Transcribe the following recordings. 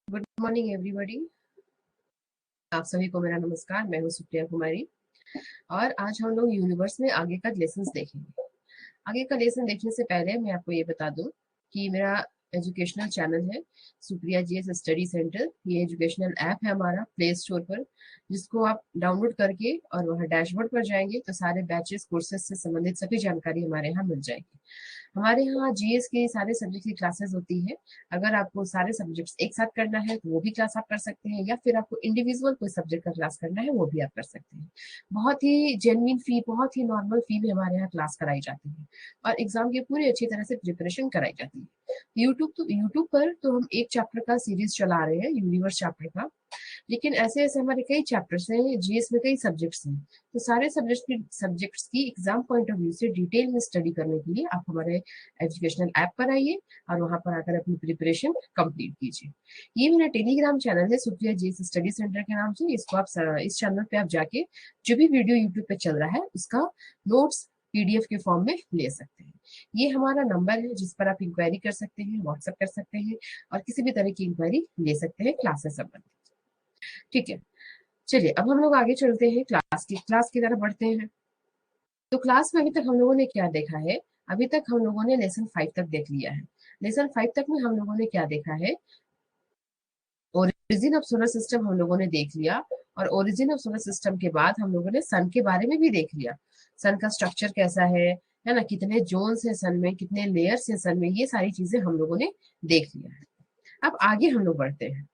Good morning everybody. आप सभी को मेरा नमस्कार। मैं हूँ सुप्रिया कुमारी और आज हम लोग यूनिवर्स में आगे का लेसन्स देखेंगे। आगे का लेसन देखने से पहले मैं आपको ये बता दूं कि मेरा एजुकेशनल चैनल है सुप्रिया जीएस स्टडी सेंटर। ये एजुकेशनल ऐप है हमारा प्ले स्टोर पर, जिसको आप डाउनलोड करके और वहाँ डैशबोर्ड पर जाएंगे तो सारे बैचेस कोर्सेज से संबंधित सभी जानकारी हमारे यहाँ मिल जाएगी। हमारे यहाँ जीएस के सारे सब्जेक्ट की क्लासेस होती है। अगर आपको सारे सब्जेक्ट्स एक साथ करना है तो वो भी क्लास आप कर सकते हैं, या फिर आपको इंडिविजुअल कोई सब्जेक्ट का क्लास करना है वो भी आप कर सकते हैं। बहुत ही जेन्युइन फी, बहुत ही नॉर्मल फी में हमारे यहाँ क्लास कराई जाती है और एग्जाम की पूरी अच्छी तरह से प्रिपरेशन कराई जाती है। यूट्यूब पर तो हम एक चैप्टर का सीरीज चला रहे हैं, यूनिवर्स चैप्टर का। लेकिन ऐसे ऐसे हमारे कई चैप्टर्स हैं, जीएस में कई सब्जेक्ट्स हैं, तो सारे सब्जेक्ट्स की एग्जाम पॉइंट ऑफ व्यू से डिटेल में स्टडी करने के लिए आप हमारे एजुकेशनल ऐप पर आइए और वहां पर आकर अपनी प्रिपरेशन कंप्लीट कीजिए। ये मेरा टेलीग्राम चैनल है सुप्रिया जीएस स्टडी सेंटर के नाम से। इसको आप इस चैनल पे आप जाके जो भी वीडियो यूट्यूब पे चल रहा है उसका नोट्स पीडीएफ के फॉर्म में ले सकते हैं। ये हमारा नंबर है जिस पर आप इंक्वायरी कर सकते हैं, व्हाट्सएप कर सकते हैं और किसी भी तरह की इंक्वायरी ले सकते हैं क्लास से संबंधित। ठीक है, चलिए अब हम लोग आगे चलते हैं, क्लास की तरफ बढ़ते हैं। तो क्लास में अभी तक हम लोगों ने क्या देखा है? अभी तक हम लोगों ने लेसन 5 तक देख लिया है। लेसन 5 तक में हम लोगों ने क्या देखा है? ओरिजिन ऑफ सोलर सिस्टम हम लोगों ने देख लिया, और ओरिजिन ऑफ सोलर सिस्टम के बाद हम लोगों ने सन के बारे में भी देख लिया। सन का स्ट्रक्चर कैसा है ना, कितने जोन्स है सन में, कितने लेयर्स है सन में, ये सारी चीजें हम लोगों ने देख लिया है। अब आगे हम लोग बढ़ते हैं।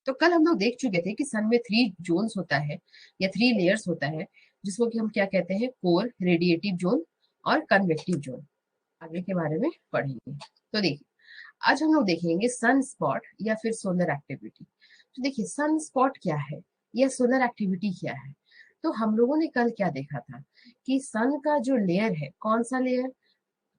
तो कल हम लोग देख चुके थे कि सन में 3 जोन्स होता है या 3 लेयर्स होता है, जिसको कि हम क्या कहते हैं? कोर, रेडिएटिव जोन और कन्वेक्टिव जोन। आगे के बारे में पढ़ेंगे। तो देखिए, आज हम लोग देखेंगे सन स्पॉट या फिर सोलर एक्टिविटी। तो देखिए, सन स्पॉट क्या है या सोलर एक्टिविटी क्या है? तो हम लोगों ने कल क्या देखा था कि सन का जो लेयर है, कौन सा लेयर?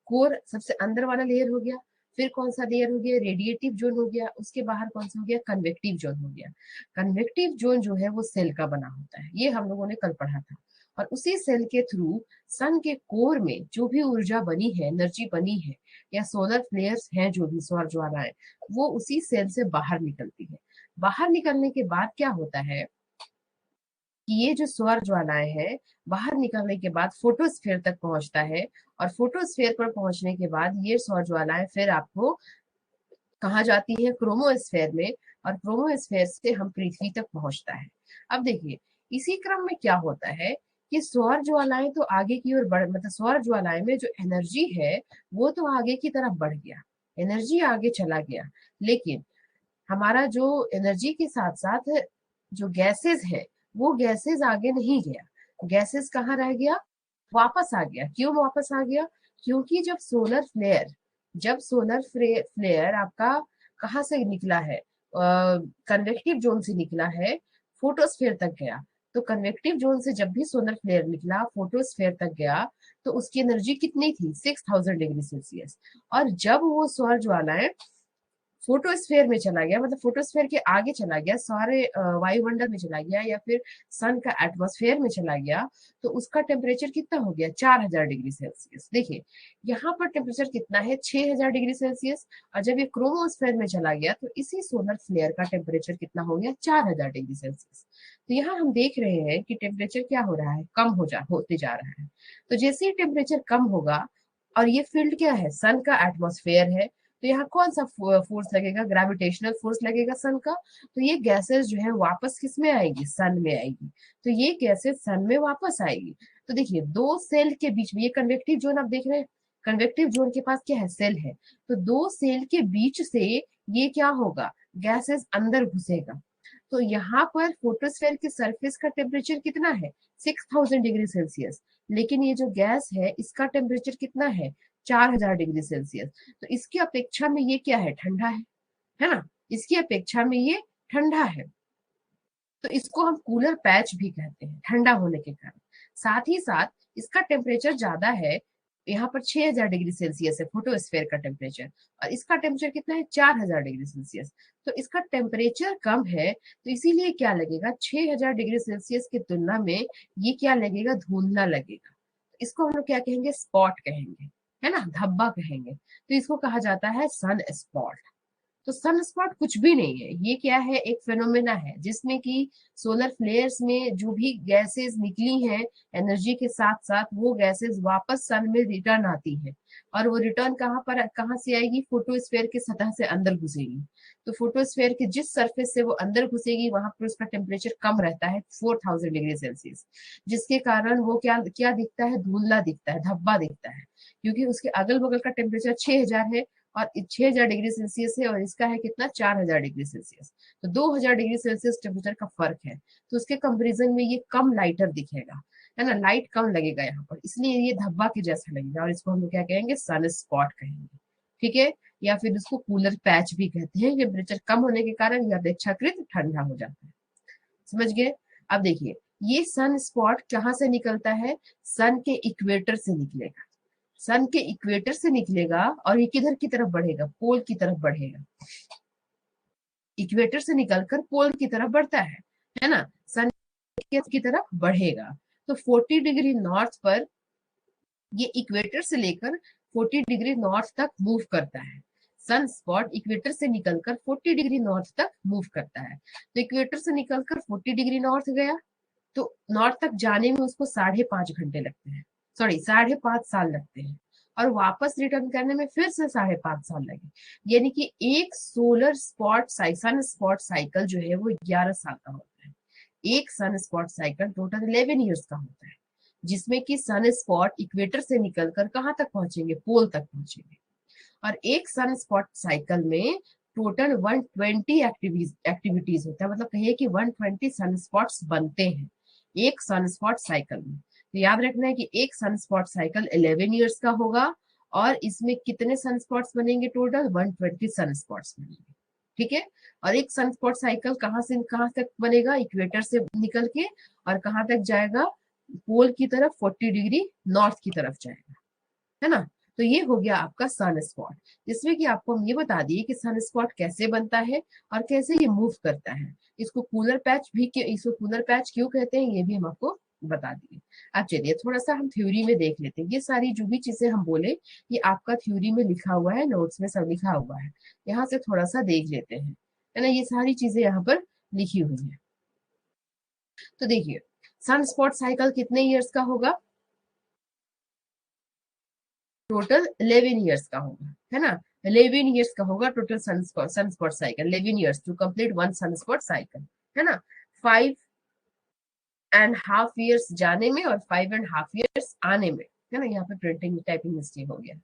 कोर सबसे अंदर वाला लेयर हो गया। फिर कौन सा लेयर हो गया? रेडिएटिव जोन हो गया। उसके बाहर कौन सा हो गया? कन्वेक्टिव जोन हो गया। कन्वेक्टिव जोन जो है वो सेल का बना होता है, ये हम लोगों ने कल पढ़ा था। और उसी सेल के थ्रू सन के कोर में जो भी ऊर्जा बनी है, एनर्जी बनी है, या सोलर फ्लेयर्स हैं जो भी सौर ज्वालाएं, वो उसी सेल से बाहर निकलती है। बाहर निकलने के बाद क्या होता है कि ये जो सौर ज्वालाएं हैं, बाहर निकलने के बाद फोटोस्फीयर तक पहुंचता है, और फोटोस्फीयर पर पहुंचने के बाद ये सौर ज्वालाएं फिर आपको कहाँ जाती है? क्रोमोस्फेयर में, और क्रोमोस्फेयर से हम पृथ्वी तक पहुंचता है। अब देखिए, इसी क्रम में क्या होता है कि सौर ज्वालाएं तो आगे की ओर बढ़, मतलब सौर ज्वालाएं में जो एनर्जी है वो तो आगे की तरफ बढ़ गया, एनर्जी आगे चला गया। लेकिन हमारा जो एनर्जी के साथ साथ जो गैसेस है, वो गैसेस आगे नहीं गया। गैसेस कहाँ रह गया? वापस आ गया। क्यों वापस आ गया? क्योंकि जब सोलर फ्लेयर आपका कहाँ से निकला है? कन्वेक्टिव जोन से निकला है, फोटोस्फेयर तक गया। तो कन्वेक्टिव जोन से जब भी सोलर फ्लेयर निकला, फोटोस्फेयर तक गया, तो उसकी एनर्जी कितनी थी? 6000 डिग्री सेल्सियस। और जब वो सौर ज्वालाएं फोटोस्फेयर में चला गया, मतलब फोटोस्फेयर के आगे चला गया, सारे वायुमंडल में चला गया, या फिर सन का एटमॉस्फेयर में चला गया, तो उसका टेम्परेचर कितना हो गया? 4000 डिग्री सेल्सियस। देखिए, यहाँ पर टेम्परेचर कितना है? 6000 डिग्री सेल्सियस। और जब ये क्रोमोस्फेयर में चला गया तो इसी सोलर फ्लेयर का टेम्परेचर कितना हो गया? 4000 डिग्री सेल्सियस। तो यहाँ हम देख रहे हैं कि टेम्परेचर क्या हो रहा है? कम होते जा रहा है। तो जैसे ही टेम्परेचर कम होगा, और ये फील्ड क्या है? सन का एटमॉस्फेयर है, तो यहाँ कौन सा फोर्स लगेगा? ग्रेविटेशनल फोर्स लगेगा सन का। तो ये गैसेस जो है वापस किस में आएगी? सन में आएगी। तो ये गैसेस सन में वापस आएगी। तो देखिए, दो सेल के बीच में, ये कन्वेक्टिव जोन आप देख रहे हैं, कन्वेक्टिव जोन के पास क्या है? सेल है। तो दो सेल के बीच से ये क्या होगा? गैसेस अंदर घुसेगा। तो यहाँ पर फोटोस्फेयर के सरफेस का टेम्परेचर कितना है? 6000 डिग्री सेल्सियस। लेकिन ये जो गैस है इसका टेम्परेचर कितना है? 4000 डिग्री सेल्सियस। तो इसकी अपेक्षा में ये क्या है? ठंडा है ना? इसकी अपेक्षा में ये ठंडा है। तो इसको हम कूलर पैच भी कहते हैं, ठंडा होने के कारण। साथ ही साथ इसका टेम्परेचर ज्यादा है, यहाँ पर 6000 डिग्री सेल्सियस है फोटोस्फेयर का टेम्परेचर, और इसका टेम्परेचर कितना है? 4000 डिग्री सेल्सियस। तो इसका टेम्परेचर कम है, तो इसीलिए क्या लगेगा? 6000 डिग्री सेल्सियस की तुलना में ये क्या लगेगा? धुंधला लगेगा। इसको हम लोग क्या कहेंगे? स्पॉट कहेंगे, है ना, धब्बा कहेंगे। तो इसको कहा जाता है सन स्पॉट। तो सन स्पॉट कुछ भी नहीं है, ये क्या है, एक फेनोमेना है जिसमें कि सोलर फ्लेयर्स में जो भी गैसेस निकली हैं एनर्जी के साथ साथ, वो गैसेस वापस सन में रिटर्न आती है। और वो रिटर्न कहाँ से आएगी, फोटोस्फेयर के सतह से अंदर घुसेगी। तो फोटोस्फेयर के जिस सरफेस से वो अंदर घुसेगी वहां पर उसका टेम्परेचर कम रहता है 4000 डिग्री सेल्सियस, जिसके कारण वो क्या क्या दिखता है, धुंधला दिखता है, धब्बा दिखता है, क्योंकि उसके अगल बगल का टेम्परेचर 6000 है और 6000 डिग्री सेल्सियस है, और इसका है कितना, 4000 डिग्री सेल्सियस। तो 2000 डिग्री सेल्सियस टेम्परेचर का फर्क है। तो उसके कंपेरिजन में ये कम लाइटर दिखेगा, है ना, लाइट कम लगेगा यहाँ पर, इसलिए ये धब्बा के जैसा लगेगा, और इसको हम लोग क्या कहेंगे, सन स्पॉट कहेंगे। ठीक है, या फिर इसको कूलर पैच भी कहते हैं, टेम्परेचर कम होने के कारण यह अपेक्षाकृत ठंडा हो जाता है। समझ गए। अब देखिए, ये सन स्पॉट कहाँ से निकलता है, सन के इक्वेटर से निकलेगा। सन के इक्वेटर से निकलेगा और ये किधर की तरफ बढ़ेगा, पोल की तरफ बढ़ेगा। इक्वेटर से निकलकर पोल की तरफ बढ़ता है ना, सन की तरफ बढ़ेगा। तो 40 डिग्री नॉर्थ पर ये इक्वेटर से लेकर 40 डिग्री नॉर्थ तक मूव करता है। सन स्पॉट इक्वेटर से निकलकर 40 डिग्री नॉर्थ तक मूव करता है। तो इक्वेटर से निकलकर 40 डिग्री नॉर्थ गया, तो नॉर्थ तक जाने में उसको 5.5 घंटे लगते हैं, सॉरी 5.5 साल लगते हैं, और वापस रिटर्न करने में फिर से 5.5 साल लगे। यानी कि एक solar spot sun spot cycle जो है वो 11 साल का होता है। एक sun spot cycle total 11 years का होता है, जिसमें कि सन स्पॉट इक्वेटर से निकलकर कहाँ तक पहुंचेंगे, पोल तक पहुंचेंगे। और एक सन स्पॉट साइकिल में टोटल 120 एक्टिविटीज होता है, मतलब कहिए कि 120 सन स्पॉट्स बनते हैं एक सन स्पॉट साइकिल में। तो याद रखना है कि एक सन स्पॉट साइकिल 11 ईयर्स का होगा, और इसमें कितने सन स्पॉट्स बनेंगे, टोटल 120 सन स्पॉट्स बनेंगे। ठीक है, और एक सन स्पॉट साइकिल कहाँ से कहाँ तक बनेगा, इक्वेटर से निकल के, और कहाँ तक जाएगा, पोल की तरफ, 40 डिग्री नॉर्थ की तरफ जाएगा, है ना। तो ये हो गया आपका सन स्पॉट, जिसमें कि आपको हम ये बता दिए कि सन स्पॉट कैसे बनता है और कैसे ये मूव करता है। इसको कूलर पैच क्यों कहते हैं, ये भी हम आपको बता दिए। अब चलिए थोड़ा सा हम थ्योरी में देख लेते हैं। ये सारी जो भी चीजें हम बोले, ये आपका थ्योरी में लिखा हुआ है, नोट्स में सब लिखा हुआ है। यहाँ से थोड़ा सा देख लेते हैं, है ना, ये सारी चीजें यहाँ पर लिखी हुई है। तो देखिए, सन स्पॉट साइकिल कितने ईयर्स का होगा, टोटल 11 ईयर्स का होगा, है ना। 11 ईयर्स का होगा total sun spot cycle, 11 years to complete one sun spot cycle, है ना। 5.5 ईयर्स जाने में और 5.5 ईयर्स आने में, है ना। यहाँ पे प्रिंटिंग टाइपिंग मिस्टेक हो गया।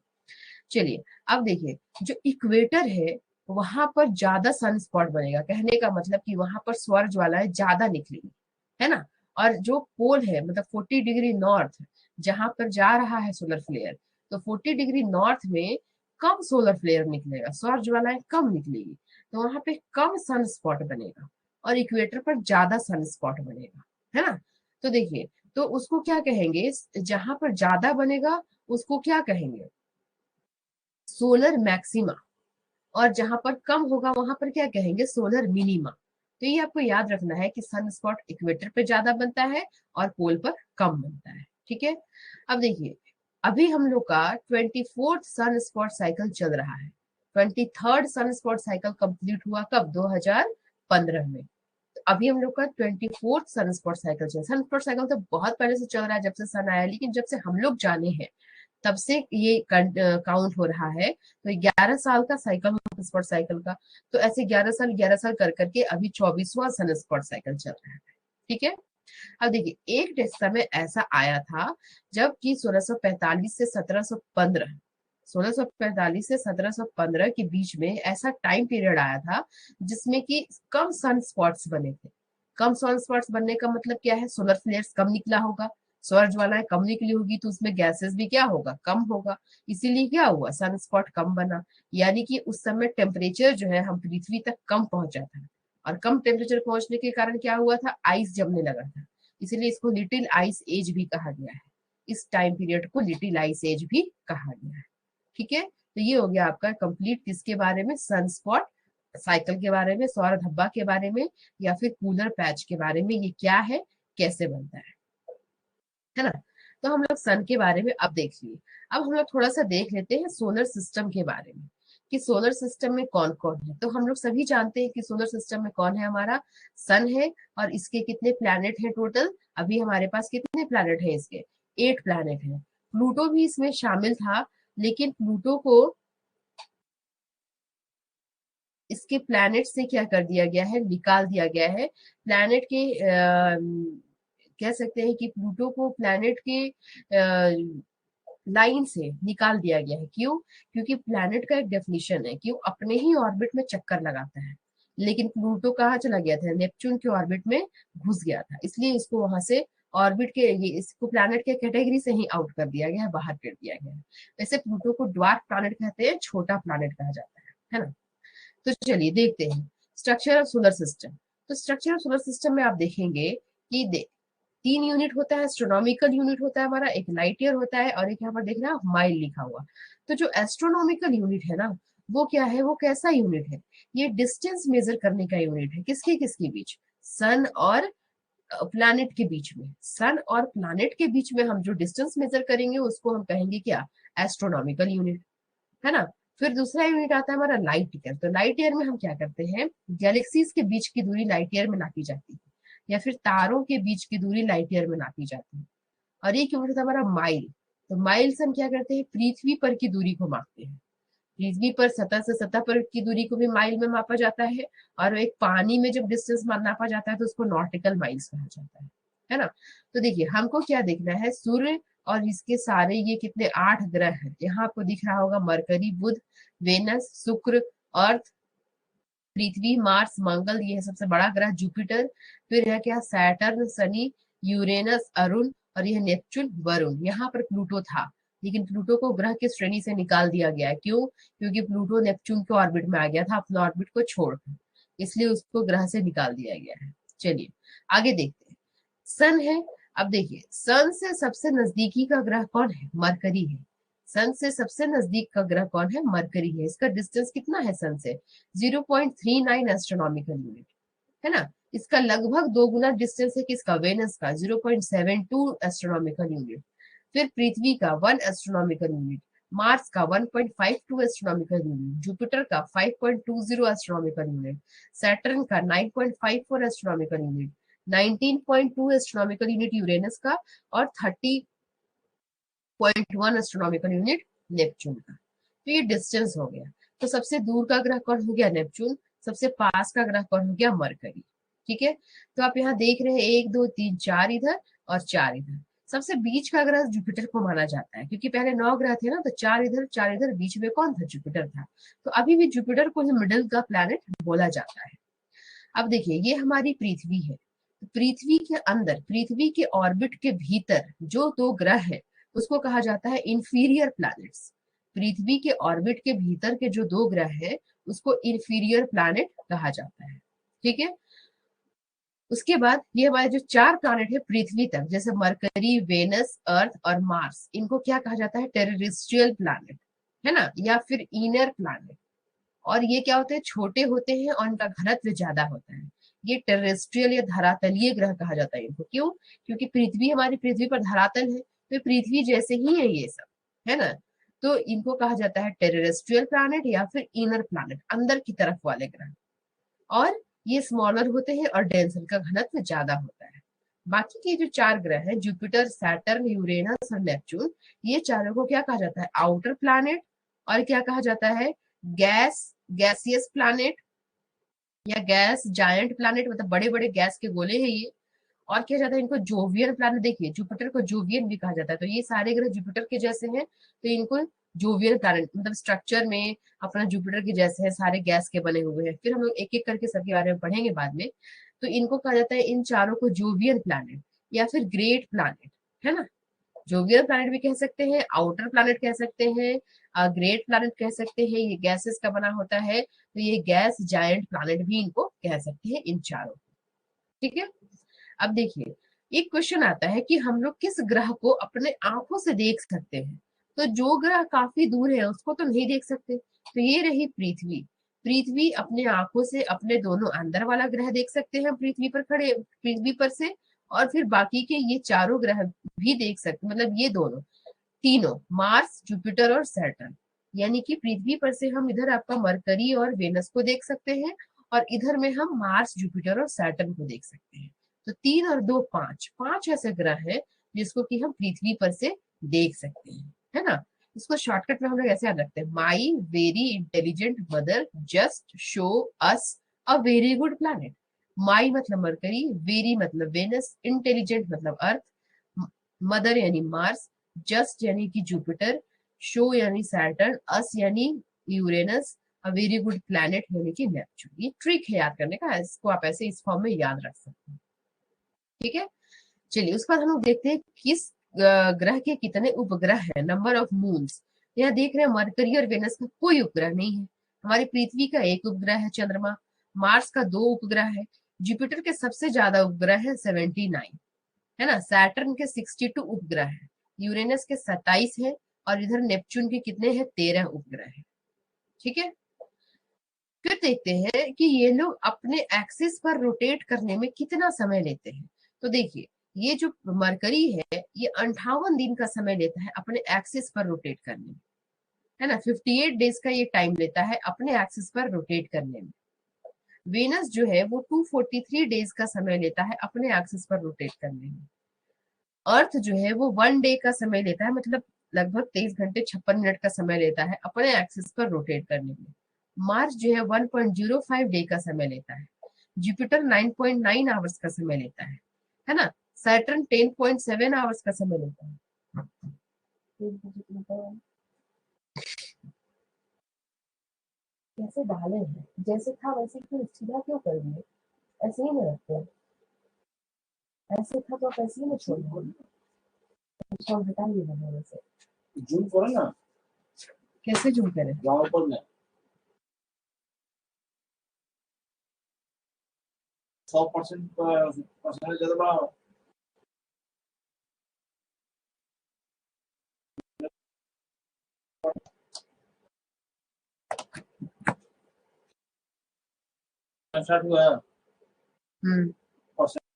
चलिए, अब देखिए, जो इक्वेटर है वहां पर ज्यादा सन स्पॉट बनेगा, कहने का मतलब कि वहां पर सौर ज्वालाएं ज्यादा निकलेंगी, है ना। और जो पोल है, मतलब 40 डिग्री नॉर्थ, जहां पर जा रहा है सोलर फ्लेयर, तो 40 डिग्री नॉर्थ में कम सोलर फ्लेयर निकलेगा, सौर ज्वालाएं कम निकलेगी, तो वहां पे कम सन स्पॉट बनेगा, और इक्वेटर पर ज्यादा सन स्पॉट बनेगा, है ना। तो देखिए, तो उसको क्या कहेंगे, जहां पर ज्यादा बनेगा उसको क्या कहेंगे, सोलर मैक्सिमा, और जहां पर कम होगा वहां पर क्या कहेंगे, सोलर मिनिमा। तो ये आपको याद रखना है कि सन स्पॉट इक्वेटर पे ज्यादा बनता है और पोल पर कम बनता है। ठीक है, अब देखिए, अभी हम लोग का 24th सन स्पॉट साइकिल चल रहा है। 23rd सन स्पॉट साइकिल कंप्लीट हुआ कब, 2015 में। तो अभी हम लोग का 24th सन स्पॉट साइकिल चल, सन स्पॉट साइकिल तो बहुत पहले से चल रहा है, जब से सन आया, लेकिन जब से हम लोग जाने हैं तब से ये काउंट हो रहा है। तो 11 साल का साइकिल होता है स्पॉट साइकिल का। तो ऐसे 11 साल कर करके अभी 24वां सन स्पॉट साइकिल चल रहा है। ठीक है, अब देखिए, एक समय ऐसा आया था जब कि 1645 से 1715, 1645 से 1715 के बीच में ऐसा टाइम पीरियड आया था जिसमें कि कम सन स्पॉट्स बने थे। कम सन स्पॉट्स बनने का मतलब क्या है, सोलर फ्लेयर्स कम निकला होगा, सौर ज्वालाएं कम निकली होगी, तो उसमें गैसेस भी क्या होगा, कम होगा। इसीलिए क्या हुआ, सन स्पॉट कम बना। यानी कि उस समय टेम्परेचर जो है हम पृथ्वी तक कम पहुंचा था, और कम टेम्परेचर पहुंचने के कारण क्या हुआ था, आइस जमने लगा था। इसीलिए इसको लिटिल आइस एज भी कहा गया है। इस टाइम पीरियड को लिटिल आइस एज भी कहा गया है। ठीक है, तो ये हो गया आपका कंप्लीट किसके बारे में, सन स्पॉट साइकिल के बारे में, सौर धब्बा के बारे में, या फिर कूलर पैच के बारे में, ये क्या है, कैसे बनता है ना। तो हम लोग सन के बारे में अब देख लिए। अब हम लोग थोड़ा सा देख लेते हैं सोलर सिस्टम के बारे में, कि सोलर सिस्टम में कौन कौन है। तो हम लोग सभी जानते हैं कि सोलर सिस्टम में कौन है, हमारा सन है। और इसके कितने प्लैनेट हैं टोटल? अभी हमारे पास कितने प्लैनेट हैं इसके? 8 प्लैनेट हैं। प्लूटो भी इसमें शामिल था, लेकिन प्लूटो को इसके प्लैनेट से क्या कर दिया गया है, निकाल दिया गया है। प्लैनेट के कह सकते हैं कि प्लूटो को प्लैनेट के लाइन से निकाल दिया गया है। क्यों? क्योंकि प्लैनेट का एक डेफिनेशन है कि वो अपने ही ऑर्बिट में चक्कर लगाता है, लेकिन प्लूटो कहाँ चला गया था? नेपच्यून के ऑर्बिट में घुस गया था, इसलिए इसको वहां से ऑर्बिट के ये इसको प्लैनेट के कैटेगरी से ही आउट कर दिया गया है, बाहर कर दिया गया है। वैसे प्लूटो को ड्वार्फ प्लैनेट कहते हैं, छोटा प्लैनेट कहा जाता है ना। तो चलिए देखते हैं स्ट्रक्चर ऑफ सोलर सिस्टम। तो स्ट्रक्चर ऑफ सोलर सिस्टम में आप देखेंगे कि 3 यूनिट होता है। एस्ट्रोनॉमिकल यूनिट होता है हमारा, एक लाइट ईयर होता है, और एक यहाँ पर देख रहे हैं माइल लिखा हुआ। तो जो एस्ट्रोनॉमिकल यूनिट है ना, वो क्या है, वो कैसा यूनिट है? ये डिस्टेंस मेजर करने का यूनिट है। किसके किसके बीच? सन और प्लैनेट के बीच में। सन और प्लैनेट के बीच में हम जो डिस्टेंस मेजर करेंगे उसको हम कहेंगे क्या? एस्ट्रोनॉमिकल यूनिट, है ना। फिर दूसरा यूनिट आता है हमारा लाइट ईयर। तो लाइट ईयर में हम क्या करते हैं? गैलेक्सीज के बीच की दूरी लाइट ईयर में नापी जाती है, या फिर तारों के बीच की दूरी लाइट ईयर में नापी जाती है। और एक यूनिट था हमारा माइल। तो माइल से हम क्या करते हैं? पृथ्वी पर की दूरी को मापते हैं। पृथ्वी पर सतह से सतह पर की दूरी को भी माइल में मापा जाता है। और एक पानी में जब डिस्टेंस नापा जाता है तो उसको नॉटिकल माइल्स कहा जाता है ना। तो देखिए हमको क्या देखना है, सूर्य और इसके सारे ये कितने 8 ग्रह हैं। यहाँ आपको दिख रहा होगा मरकरी, बुध, वेनस, शुक्र, अर्थ, पृथ्वी, मार्स, मंगल, ये है सबसे बड़ा ग्रह, जुपिटर। फिर है क्या? सैटर्न, शनि, यूरेनस, अरुण, और यह नेपच्यून, वरुण। यहाँ पर प्लूटो था, लेकिन प्लूटो को ग्रह की श्रेणी से निकाल दिया गया है। क्यों? क्योंकि प्लूटो नेपच्यून के ऑर्बिट में आ गया था अपने ऑर्बिट को छोड़कर, इसलिए उसको ग्रह से निकाल दिया गया है। चलिए आगे देखते हैं। सन है। अब देखिए सन से सबसे नजदीकी का ग्रह कौन है? मरकरी है। सन से सबसे नजदीक का ग्रह कौन है? मरकरी है। इसका डिस्टेंस कितना है सन से? 0.39 एस्ट्रोनॉमिकल यूनिट, है ना। इसका लगभग 2 गुना डिस्टेंस है किसका? वेनस का, 0.72 एस्ट्रोनॉमिकल यूनिट। फिर पृथ्वी का 1 एस्ट्रोनॉमिकल यूनिट, मार्स का 1.52 एस्ट्रोनॉमिकल यूनिट, जुपिटर का 5.20 एस्ट्रोनॉमिकल यूनिट, सैटर्न का 9.54 astronomical unit, 19.2 astronomical unit Uranus का, और 30.1 एस्ट्रोनॉमिकल यूनिट नेपच्यून का। तो ये डिस्टेंस हो गया। तो सबसे दूर का ग्रह कौन हो गया? नेपच्यून। सबसे पास का ग्रह कौन हो गया? मरकरी। ठीक है। तो आप यहाँ देख रहे हैं 1 2 3 4 इधर और 4 इधर। सबसे बीच का ग्रह जुपिटर को माना जाता है, क्योंकि पहले 9 ग्रह थे ना, तो 4 इधर 4 इधर, बीच में कौन था? जुपिटर था। तो अभी भी जुपिटर को ही मिडिल का प्लैनेट बोला जाता है। अब देखिए ये हमारी पृथ्वी है। पृथ्वी के अंदर, पृथ्वी के ऑर्बिट के भीतर जो 2 ग्रह है उसको कहा जाता है इंफीरियर प्लैनेट्स। पृथ्वी के ऑर्बिट के भीतर के जो 2 ग्रह है उसको इंफीरियर प्लैनेट कहा जाता है। ठीक है। उसके बाद ये हमारे जो 4 प्लैनेट है पृथ्वी तक, जैसे मरकरी, वेनस, अर्थ और मार्स, इनको क्या कहा जाता है? टेरेस्ट्रियल प्लैनेट, है ना, या फिर इनर प्लैनेट। और ये क्या होते हैं? छोटे होते हैं और इनका घनत्व ज्यादा होता है। ये टेरेस्ट्रियल या धरातलीय ग्रह कहा जाता है इनको। क्यों? क्योंकि पृथ्वी, हमारी पृथ्वी पर धरातल है, तो पृथ्वी जैसे ही है ये सब, है ना। तो इनको कहा जाता है टेरेस्ट्रियल प्लैनेट या फिर इनर प्लैनेट, अंदर की तरफ वाले ग्रह। और ये स्मॉलर होते हैं और डेंस, इनका घनत्व ज्यादा होता है। बाकी के जो 4 ग्रह हैं, जुपिटर, सैटर्न, यूरेनस और नेपच्यून, ये चारों को क्या कहा जाता है? Outer planet. और क्या कहा जाता है? गैसियस प्लैनेट या गैस जायंट प्लैनेट, मतलब बड़े बड़े गैस के गोले हैं ये। और क्या जाता है इनको? Jovian planet. देखिए जुपिटर को जोवियन भी कहा जाता है। तो ये सारे ग्रह जुपिटर के जैसे हैं, तो इनको जोवियन प्लैनेट, मतलब स्ट्रक्चर में अपना जुपिटर के जैसे है, सारे गैस के बने हुए हैं। फिर हम लोग एक एक करके सबके बारे में पढ़ेंगे बाद में। तो इनको कहा जाता है, इन चारों को, जोवियन प्लैनेट या फिर ग्रेट प्लैनेट, है ना। जोवियल प्लैनेट भी कह सकते हैं, आउटर प्लैनेट कह सकते हैं, ग्रेट प्लैनेट कह सकते हैं। ये गैसेस का बना होता है, तो ये गैस जायंट प्लैनेट भी इनको कह सकते हैं, इन चारों। ठीक है। अब देखिए एक क्वेश्चन आता है कि हम लोग किस ग्रह को अपने आंखों से देख सकते हैं? तो जो ग्रह काफी दूर है उसको तो नहीं देख सकते। तो ये रही पृथ्वी। पृथ्वी अपने आंखों से अपने दोनों अंदर वाला ग्रह देख सकते हैं पृथ्वी पर खड़े, पृथ्वी पर से। और फिर बाकी के ये चारों ग्रह भी देख सकते, मतलब ये दोनों, तीनों, मार्स, जुपिटर और सैटर्न, यानी कि पृथ्वी पर से हम इधर आपका मरकरी और वेनस को देख सकते हैं, और इधर में हम मार्स, जुपिटर और सैटर्न को देख सकते हैं। तो 3 और 2 5, 5 ऐसे ग्रह हैं जिसको कि हम पृथ्वी पर से देख सकते हैं, है ना। इसको शॉर्टकट में हम लोग ऐसे याद रखते हैं, my very intelligent mother just show us a very good planet. My मतलब मरकरी, वेरी मतलब वेनस, इंटेलिजेंट मतलब अर्थ, मदर यानी मार्स, जस्ट यानी कि जुपिटर, शो यानी सैटर्न, अस यानी Uranus, a very good planet यानी कि नेपच्यून। ये ट्रिक है याद करने का, इसको आप ऐसे इस फॉर्म में याद रख सकते हैं। ठीक है, चलिए उसके बाद हम लोग देखते हैं किस ग्रह के कितने उपग्रह हैं, नंबर ऑफ मून्स। यहाँ देख रहे हैं मरकरी और वेनस का कोई उपग्रह नहीं है। हमारी पृथ्वी का एक उपग्रह है चंद्रमा, मार्स का 2 उपग्रह है, जुपिटर के सबसे ज्यादा उपग्रह है 79, है ना। सैटर्न के 62 उपग्रह है, यूरेनस के 27 है, और इधर नेपच्यून के कितने हैं, 13 उपग्रह है। ठीक है, फिर देखते हैं कि ये लोग अपने एक्सिस पर रोटेट करने में कितना समय लेते हैं। तो देखिए, ये जो मरकरी है ये 58 दिन का समय लेता है अपने एक्सिस पर रोटेट करने में, है ना। 58 डेज का ये टाइम लेता है अपने एक्सिस पर रोटेट करने में। वेनस जो है वो 243 डेज का समय लेता है अपने एक्सिस पर रोटेट करने में। अर्थ जो है वो 1 डे का समय लेता है, मतलब लगभग 23 घंटे 56 मिनट का समय लेता है अपने एक्सिस पर रोटेट करने में। मार्स जो है 1.05 डे का समय लेता है, जुपिटर 9.9 आवर्स का समय लेता है ना। सैटर्न 10.7 आवर्स का समय लेता है। कैसे डाले हैं, जैसे था वैसे क्यों सीधा क्यों कर दिए, ऐसे ही नहीं रखते, ऐसे था तो आप ऐसे ही नहीं छोड़ दो, उसको हटाइए बनाने से। जूम करो ना, कैसे जूम करें, वहां ऊपर में 100% परसेंटेज ज्यादा बढ़ाओ। स्टार्ट हुआ है। परसेंटेज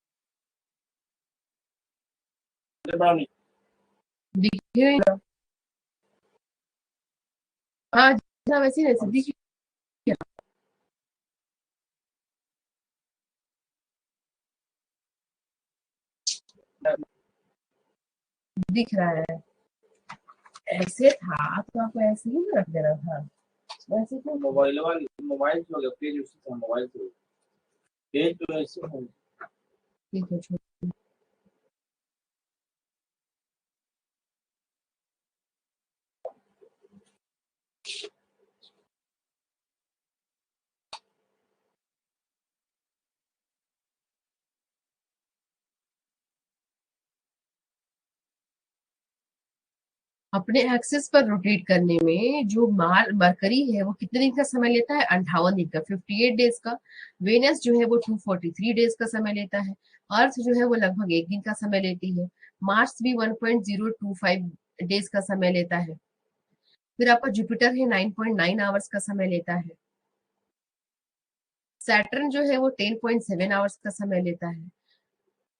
बढ़ाओ नहीं दिखिए, हाँ जैसा वैसे ही वैसे दिखिए, दिख रहा है। ऐसे था तो आपको ऐसे ही ना रख देना था, वैसे तो मोबाइल वाली मोबाइल से हो गया, पेज उसी था, मोबाइल से पेज तो ऐसे हो। ठीक है, अपने एक्सिस पर रोटेट करने में जो मरकरी है वो कितने दिन का समय लेता है, 58 दिन का, 58 डेज का। वेनस जो है वो 243 डेज का समय लेता है। अर्थ जो है वो लगभग 1 दिन का समय लेती है। मार्स भी 1.025 डेज का समय लेता है। फिर आपका जुपिटर है 9.9 आवर्स का समय लेता है। सैटर्न जो है वो 10.7 आवर्स का समय लेता है।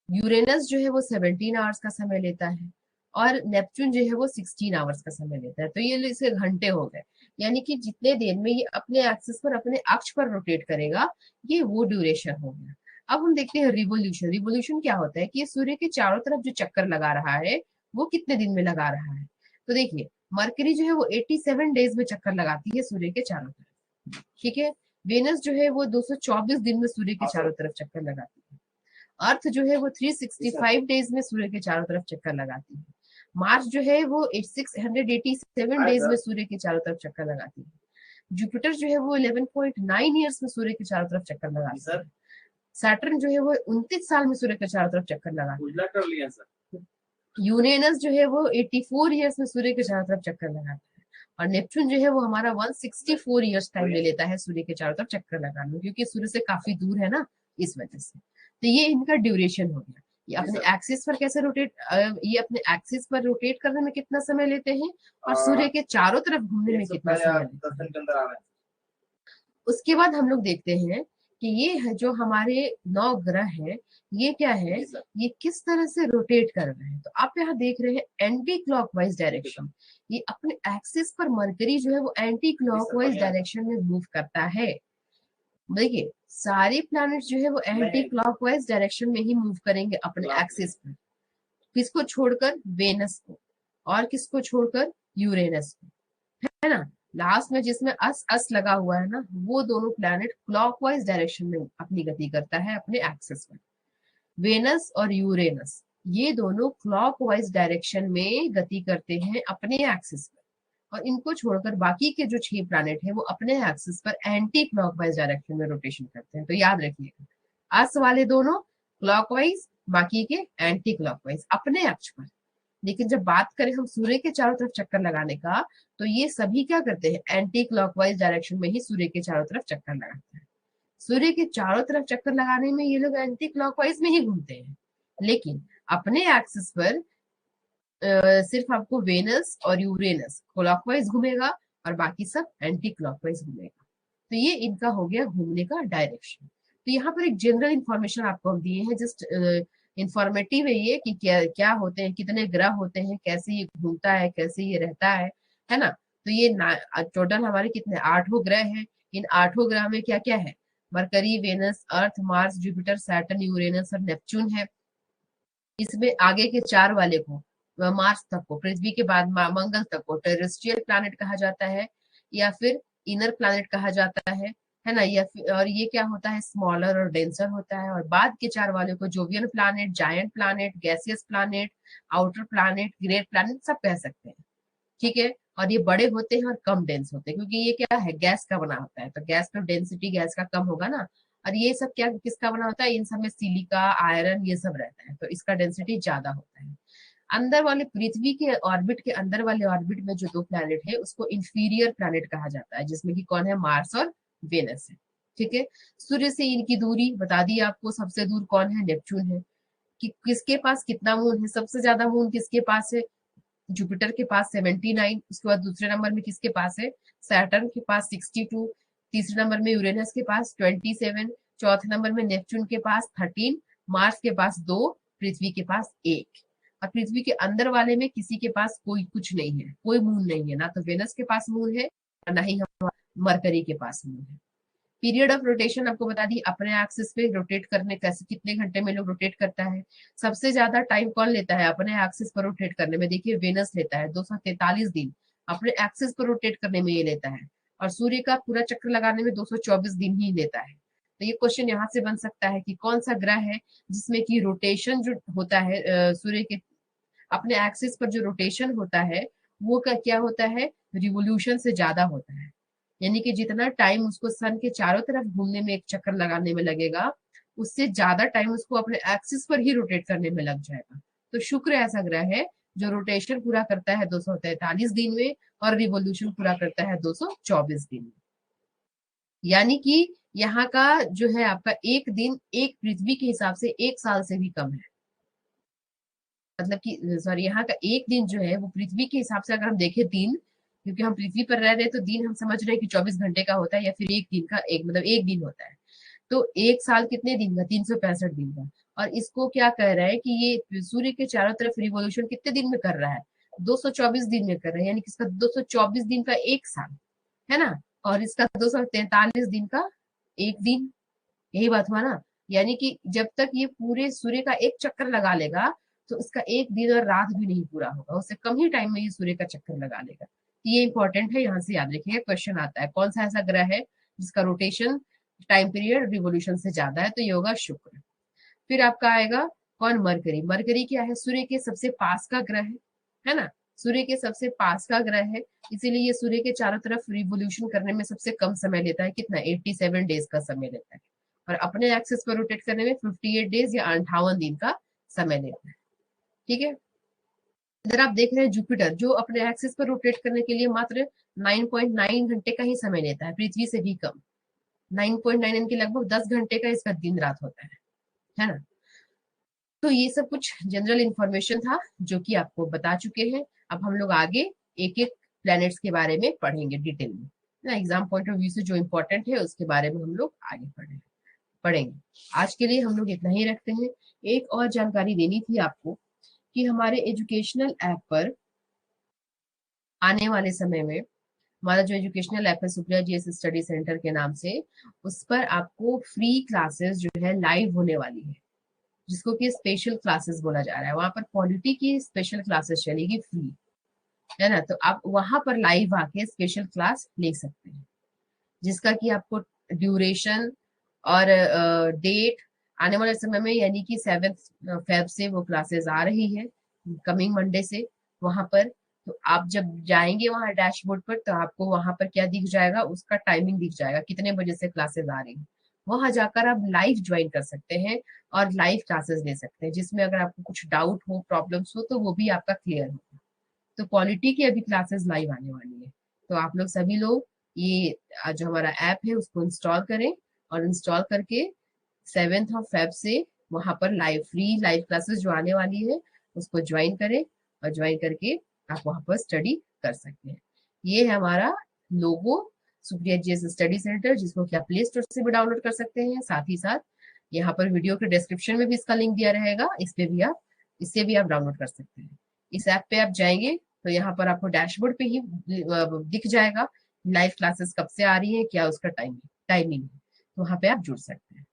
यूरेनस जो है वो 17 आवर्स का समय लेता है। और नेपच्यून जो है वो 16 आवर्स का समय लेता है। तो ये इसके घंटे हो गए, यानी कि जितने देर में ये अपने एक्सिस पर, अपने अक्ष पर रोटेट करेगा, ये वो ड्यूरेशन हो गया। अब हम देखते हैं रिवोल्यूशन। रिवोल्यूशन क्या होता है कि ये सूर्य के चारों तरफ जो चक्कर लगा रहा है वो कितने दिन में लगा रहा है। तो देखिए, मरकरी जो है वो 87 डेज में चक्कर लगाती है सूर्य के चारों तरफ। ठीक है, वेनस जो है वो 224 दिन में सूर्य के चारों तरफ चक्कर लगाती है। अर्थ जो है वो 365 डेज में सूर्य के चारों तरफ चक्कर लगाती है। मार्स जो है वो 687 डेज में सूर्य के चारों तरफ चक्कर लगाती है। जुपिटर जो है वो 11.9 ईयर्स में सूर्य के चारों तरफ चक्कर लगाती है। सैटर्न जो है वो 29 साल में सूर्य के चारों तरफ चक्कर लगाता है। यूरेनस जो है वो 84 ईयर्स में सूर्य के चारों तरफ चक्कर लगाता है। और नेपच्यून जो है वो हमारा 164 ईयर्स टाइम ले लेता है सूर्य के चारों तरफ चक्कर लगाने में, क्योंकि सूर्य से काफी दूर है ना, इस वजह से। तो ये इनका ड्यूरेशन हो गया। ये अपने एक्सिस पर कैसे रोटेट, ये अपने एक्सिस पर रोटेट करने में कितना समय लेते हैं, और सूर्य के चारों तरफ घूमने में कितना समय लेते हैं। उसके बाद हम लोग देखते हैं कि ये है जो हमारे 9 ग्रह हैं, ये क्या है, ये किस तरह से रोटेट कर रहे हैं। तो आप यहाँ देख रहे हैं एंटी क्लॉकवाइज डायरेक्शन, ये अपने एक्सिस पर मरकरी जो है वो एंटी क्लॉकवाइज डायरेक्शन में मूव करता है। देखिए सारे प्लैनेट जो है वो एंटी क्लॉकवाइज डायरेक्शन में ही मूव करेंगे अपने एक्सिस पर, किसको छोड़कर, वेनस को, और किसको छोड़कर, यूरेनस को, है ना। लास्ट में जिसमें अस अस लगा हुआ है ना, वो दोनों प्लैनेट क्लॉकवाइज डायरेक्शन में अपनी गति करता है अपने एक्सिस पर। वेनस और यूरेनस ये दोनों क्लॉकवाइज डायरेक्शन में गति करते हैं अपने एक्सिस पर, और इनको छोड़कर बाकी के जो 6 प्लैनेट हैं वो अपने एक्सिस पर एंटी क्लॉकवाइज डायरेक्शन में रोटेशन करते हैं। तो याद रखिएगा, अस वाले दोनों क्लॉकवाइज, बाकी के एंटी क्लॉकवाइज अपने अक्ष पर। लेकिन जब बात करें हम सूर्य के चारों तरफ चक्कर लगाने का, तो ये सभी क्या करते हैं, एंटी क्लॉकवाइज डायरेक्शन में ही सूर्य के चारों तरफ चक्कर लगाते हैं। सूर्य के चारों तरफ चक्कर लगाने में ये लोग एंटी क्लॉकवाइज में ही घूमते हैं, लेकिन अपने एक्सिस पर सिर्फ आपको वेनस और यूरेनस क्लॉकवाइज घूमेगा और बाकी सब एंटी क्लॉकवाइज घूमेगा। तो ये इनका हो गया घूमने का डायरेक्शन। तो यहाँ पर एक जनरल इंफॉर्मेशन आपको हम दिए हैं, जस्ट इंफॉर्मेटिव है ये कि क्या क्या होते हैं, कितने ग्रह होते हैं, कैसे ये घूमता है, कैसे ये रहता है ना। तो ये टोटल हमारे कितने 8 ग्रह हैं। इन 8 ग्रह में क्या क्या है, मरकरी, वेनस, अर्थ, मार्स, जुपिटर, सैटर्न, यूरेनस और नेपच्यून है। इसमें आगे के 4 वाले को, मार्स तक को, पृथ्वी के बाद मंगल तक को टेरेस्ट्रियल प्लैनेट कहा जाता है, या फिर इनर प्लैनेट कहा जाता है ना। या फिर और ये क्या होता है, स्मॉलर और डेंसर होता है। और बाद के 4 वाले को Jovian planet, giant planet, gaseous planet, outer planet, great planet सब कह सकते हैं, ठीक है। और ये बड़े होते हैं और कम डेंस होते हैं, क्योंकि ये क्या है, गैस का बना होता है, तो गैस का डेंसिटी गैस का कम होगा ना। और ये सब क्या किसका बना होता है, इन सब में सिलिका, आयरन ये सब रहता है, तो इसका डेंसिटी ज्यादा होता है। अंदर वाले पृथ्वी के ऑर्बिट के अंदर वाले ऑर्बिट में जो 2 प्लैनेट है उसको इंफीरियर प्लैनेट कहा जाता है, जिसमें कि कौन है, मार्स और वेनस है, ठीक है। सूर्य से इनकी दूरी बता दी आपको, सबसे दूर कौन है, नेपच्यून है। कि किसके पास कितना मून है, सबसे ज्यादा मून किसके पास है, जुपिटर के पास 79, उसके बाद दूसरे नंबर में किसके पास है, सैटर्न के पास 62, तीसरे नंबर में यूरेनस के पास 27, चौथे नंबर में नेपच्यून के पास 13, मार्स के पास 2, पृथ्वी के पास 1। और पृथ्वी के अंदर वाले में किसी के पास कोई कुछ नहीं है, कोई मून नहीं है, ना तो वेनस के पास मून है और ना ही हम मरकरी के पास मून है। पीरियड ऑफ रोटेशन आपको बता दी, अपने एक्सिस पे रोटेट करने कैसे, कितने घंटे में लोग रोटेट करता है। सबसे ज्यादा टाइम कौन लेता है अपने एक्सिस पर रोटेट करने में, देखिए वेनस लेता है 243 दिन अपने एक्सिस पर रोटेट करने में ये लेता है, और सूर्य का पूरा चक्कर लगाने में 224 दिन ही लेता है। तो ये क्वेश्चन यहाँ से बन सकता है कि कौन सा ग्रह है जिसमें कि रोटेशन जो होता है सूर्य के अपने एक्सिस पर जो रोटेशन होता है वो का क्या होता है, रिवोल्यूशन से ज्यादा होता है। यानी कि जितना टाइम उसको सन के चारों तरफ घूमने में, एक चक्कर लगाने में लगेगा, उससे ज्यादा टाइम उसको अपने एक्सिस पर ही रोटेट करने में लग जाएगा। तो शुक्र ऐसा ग्रह है जो रोटेशन पूरा करता है 243 दिन में, और रिवोल्यूशन पूरा करता है 224 दिन में। यानी कि यहाँ का जो है आपका एक दिन एक पृथ्वी के हिसाब से 1 साल से भी कम है। मतलब कि सॉरी, यहाँ का एक दिन जो है वो पृथ्वी के हिसाब से अगर हम देखें दिन, क्योंकि हम पृथ्वी पर रह रहे हैं तो दिन हम समझ रहे हैं कि 24 घंटे का होता है, या फिर एक दिन का एक मतलब एक दिन होता है। तो 1 साल कितने दिन का, 365 दिन का। और इसको क्या कह रहा है कि ये सूर्य के चारों तरफ रिवॉल्यूशन कितने दिन में कर रहा है, 224 दिन में कर रहा है, यानी कि इसका 224 दिन का 1 साल, है ना। और इसका 243 दिन का एक दिन, यही बात हुआ ना। यानी कि जब तक ये पूरे सूर्य का एक चक्कर लगा लेगा, तो इसका एक दिन और रात भी नहीं पूरा होगा, उससे कम ही टाइम में ये सूर्य का चक्कर लगा लेगा। ये इंपॉर्टेंट है, यहाँ से याद रखिएगा, क्वेश्चन आता है कौन सा ऐसा ग्रह है जिसका रोटेशन टाइम पीरियड रिवोल्यूशन से ज्यादा है, तो ये होगा शुक्र। फिर आपका आएगा कौन, मरकरी। मरकरी क्या है, सूर्य के सबसे पास का ग्रह है ना। सूर्य के सबसे पास का ग्रह है, इसीलिए ये सूर्य के चारों तरफ रिवोल्यूशन करने में सबसे कम समय लेता है, कितना, 87 डेज का समय लेता है। और अपने एक्सिस पर रोटेट करने में 58 डेज या 58 दिन का समय लेता है, ठीक है। इधर आप देख रहे हैं जुपिटर, जो अपने एक्सिस पर रोटेट करने के लिए मात्र 9.9 घंटे का ही समय लेता है, पृथ्वी से भी कम। 9.9 यानी कि लगभग 10 घंटे का इसका दिन रात होता है ना। तो ये सब कुछ जनरल इंफॉर्मेशन था जो कि आपको बता चुके हैं। अब हम लोग आगे एक एक प्लैनेट्स के बारे में पढ़ेंगे डिटेल में ना, एग्जाम पॉइंट ऑफ व्यू से जो इम्पोर्टेंट है उसके बारे में हम लोग आगे पढ़ेंगे। पढ़ेंगे। आज के लिए हम लोग इतना ही रखते हैं। एक और जानकारी देनी थी आपको कि हमारे एजुकेशनल ऐप पर आने वाले समय में हमारा जो एजुकेशनल ऐप है सुप्रिया जीएस स्टडी सेंटर के नाम से, उस पर आपको फ्री क्लासेस जो है लाइव होने वाली है, जिसको कि स्पेशल क्लासेस बोला जा रहा है। वहां पर पॉलिटी की स्पेशल क्लासेस चलेगी फ्री, है ना। तो आप वहां पर लाइव आके स्पेशल क्लास ले सकते हैं, जिसका कि आपको ड्यूरेशन और डेट आने वाले समय में, यानी कि 7 फेब से वो क्लासेस आ रही है, कमिंग मंडे से वहां पर। तो आप जब जाएंगे वहां डैशबोर्ड पर, तो आपको वहां पर क्या दिख जाएगा, उसका टाइमिंग दिख जाएगा, कितने बजे से क्लासेस आ रही है। वहां जाकर आप लाइव ज्वाइन कर सकते हैं और लाइव क्लासेस ले सकते हैं, जिसमें अगर आपको कुछ डाउट हो, प्रॉब्लम्स हो, तो वो भी आपका क्लियर होगा। तो पॉलिटी की अभी क्लासेस लाइव आने वाली है। तो आप लोग सभी लोग ये जो हमारा ऐप है उसको इंस्टॉल करें, और इंस्टॉल करके 7 फेब से वहां पर फ्री लाइव क्लासेस जो आने वाली है उसको ज्वाइन करें, और ज्वाइन करके आप वहां पर स्टडी कर सकते हैं। ये है हमारा लोगो, सुप्रिया जीएस स्टडी सेंटर, जिसको कि आप प्ले स्टोर से भी डाउनलोड कर सकते हैं। साथ ही साथ यहाँ पर वीडियो के डिस्क्रिप्शन में भी इसका लिंक दिया रहेगा, इस पे भी आप इससे भी आप डाउनलोड कर सकते हैं। इस ऐप पे आप जाएंगे तो यहाँ पर आपको डैशबोर्ड पे ही दिख जाएगा लाइव क्लासेस कब से आ रही है, क्या उसका टाइमिंग है। तो वहां पे आप जुड़ सकते हैं।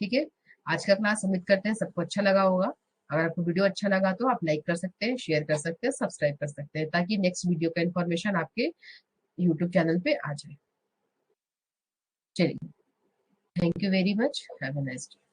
ठीक है, आज का क्लास उम्मीद करते हैं सबको अच्छा लगा होगा। अगर आपको वीडियो अच्छा लगा तो आप लाइक कर सकते हैं, शेयर कर सकते हैं, सब्सक्राइब कर सकते हैं, ताकि नेक्स्ट वीडियो का इन्फॉर्मेशन आपके यूट्यूब चैनल पे आ जाए। चलिए, thank you very much, have a nice day.